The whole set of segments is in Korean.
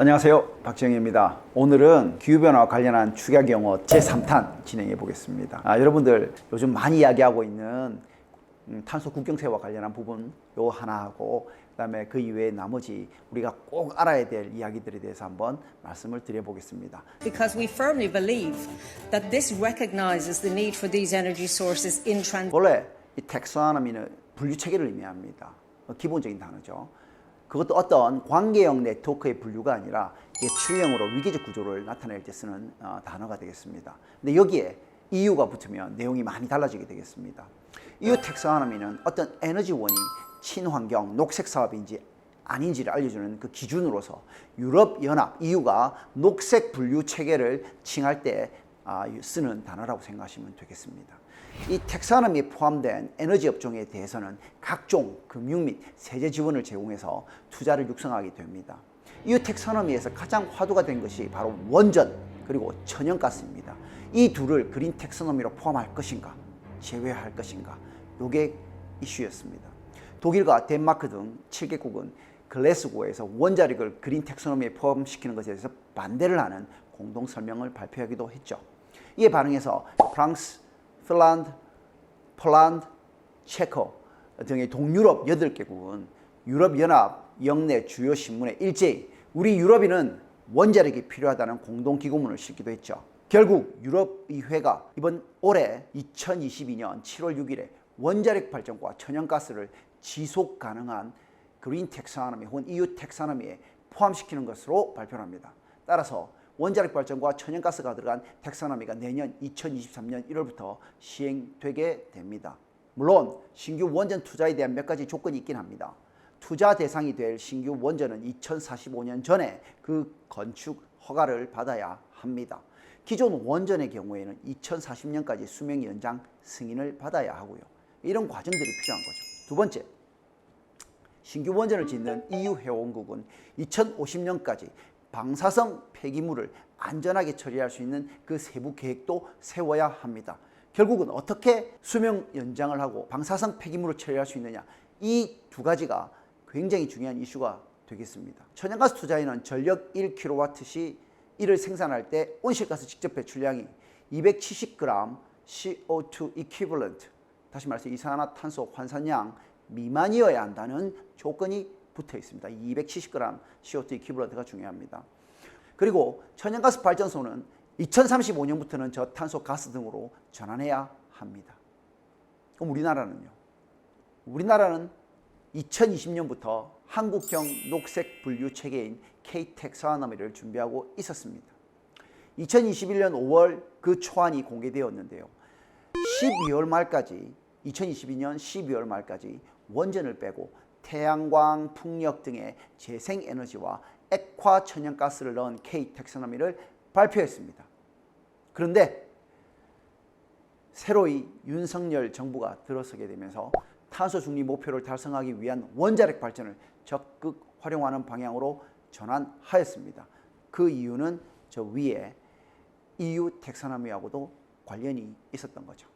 안녕하세요, 박지영입니다. 오늘은 기후변화와 관련한 축약 용어 제3탄 진행해 보겠습니다. 여러분들 요즘 많이 이야기하고 있는 탄소 국경세와 관련한 부분 요 하나 하고, 그다음에 그 이외에 나머지 우리가 꼭 알아야 될 이야기들에 대해서 한번 말씀을 드려보겠습니다. Because we firmly believe that this recognizes the need for these energy sources in transition. 원래 이 텍소노미는 분류 체계를 의미합니다. 기본적인 단어죠. 그것도 어떤 관계형 네트워크의 분류가 아니라 이게 출형으로 위계적 구조를 나타낼 때 쓰는 단어가 되겠습니다. 근데 여기에 EU가 붙으면 내용이 많이 달라지게 되겠습니다. EU택소노미는 어떤 에너지원이 친환경, 녹색 사업인지 아닌지를 알려주는 그 기준으로서 유럽연합, EU가 녹색 분류 체계를 칭할 때 쓰는 단어라고 생각하시면 되겠습니다. 이 텍소노미에 포함된 에너지 업종에 대해서는 각종 금융 및 세제 지원을 제공해서 투자를 육성하게 됩니다. 이 텍소노미에서 가장 화두가 된 것이 바로 원전 그리고 천연가스입니다. 이 둘을 그린 텍소노미로 포함할 것인가 제외할 것인가, 이게 이슈였습니다. 독일과 덴마크 등 7개국은 글래스고에서 원자력을 그린 텍소노미에 포함시키는 것에 대해서 반대를 하는 공동 설명을 발표하기도 했죠. 이에 반응해서 프랑스, 핀란드, 폴란드, 체코 등의 동유럽 8개국은 유럽연합 영내 주요 신문에 일제히 우리 유럽인은 원자력이 필요하다는 공동기고문을 싣기도 했죠. 결국 유럽의회가 이번 올해 2022년 7월 6일에 원자력 발전과 천연가스를 지속 가능한 그린 텍소노미 혹은 EU 텍소노미에 포함시키는 것으로 발표합니다. 따라서 원자력 발전과 천연가스가 들어간 텍소노미가 내년 2023년 1월부터 시행되게 됩니다. 물론 신규 원전 투자에 대한 몇 가지 조건이 있긴 합니다. 투자 대상이 될 신규 원전은 2045년 전에 그 건축 허가를 받아야 합니다. 기존 원전의 경우에는 2040년까지 수명 연장 승인을 받아야 하고요. 이런 과정들이 필요한 거죠. 두 번째, 신규 원전을 짓는 EU 회원국은 2050년까지 방사성 폐기물을 안전하게 처리할 수 있는 그 세부 계획도 세워야 합니다. 결국은 어떻게 수명 연장을 하고 방사성 폐기물을 처리할 수 있느냐, 이 두 가지가 굉장히 중요한 이슈가 되겠습니다. 천연가스 투자에는 전력 1kW 시 이를 생산할 때 온실가스 직접 배출량이 270g CO2 equivalent, 다시 말해서 이산화탄소 환산량 미만이어야 한다는 조건이 붙어 있습니다. 270g CO2 equivalent가 중요합니다. 그리고 천연가스 발전소는 2035년부터는 저탄소 가스 등으로 전환해야 합니다. 그럼 우리나라는요? 우리나라는 2020년부터 한국형 녹색 분류 체계인 K-Taxonomy를 준비하고 있었습니다. 2021년 5월 그 초안이 공개되었는데요. 12월 말까지 2022년 12월 말까지 원전을 빼고 태양광, 풍력 등의 재생에너지와 액화 천연가스를 넣은 K-텍소노미를 발표했습니다. 그런데 새로이 윤석열 정부가 들어서게 되면서 탄소중립 목표를 달성하기 위한 원자력 발전을 적극 활용하는 방향으로 전환하였습니다. 그 이유는 저 위에 EU 텍소노미하고도 관련이 있었던 거죠.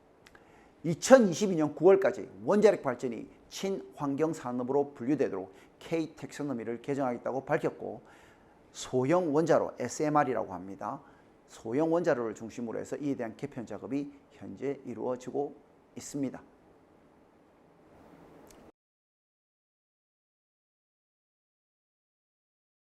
2022년 9월까지 원자력 발전이 친환경 산업으로 분류되도록 K-텍소노미를 개정하겠다고 밝혔고, 소형 원자로 SMR이라고 합니다. 소형 원자로를 중심으로 해서 이에 대한 개편 작업이 현재 이루어지고 있습니다.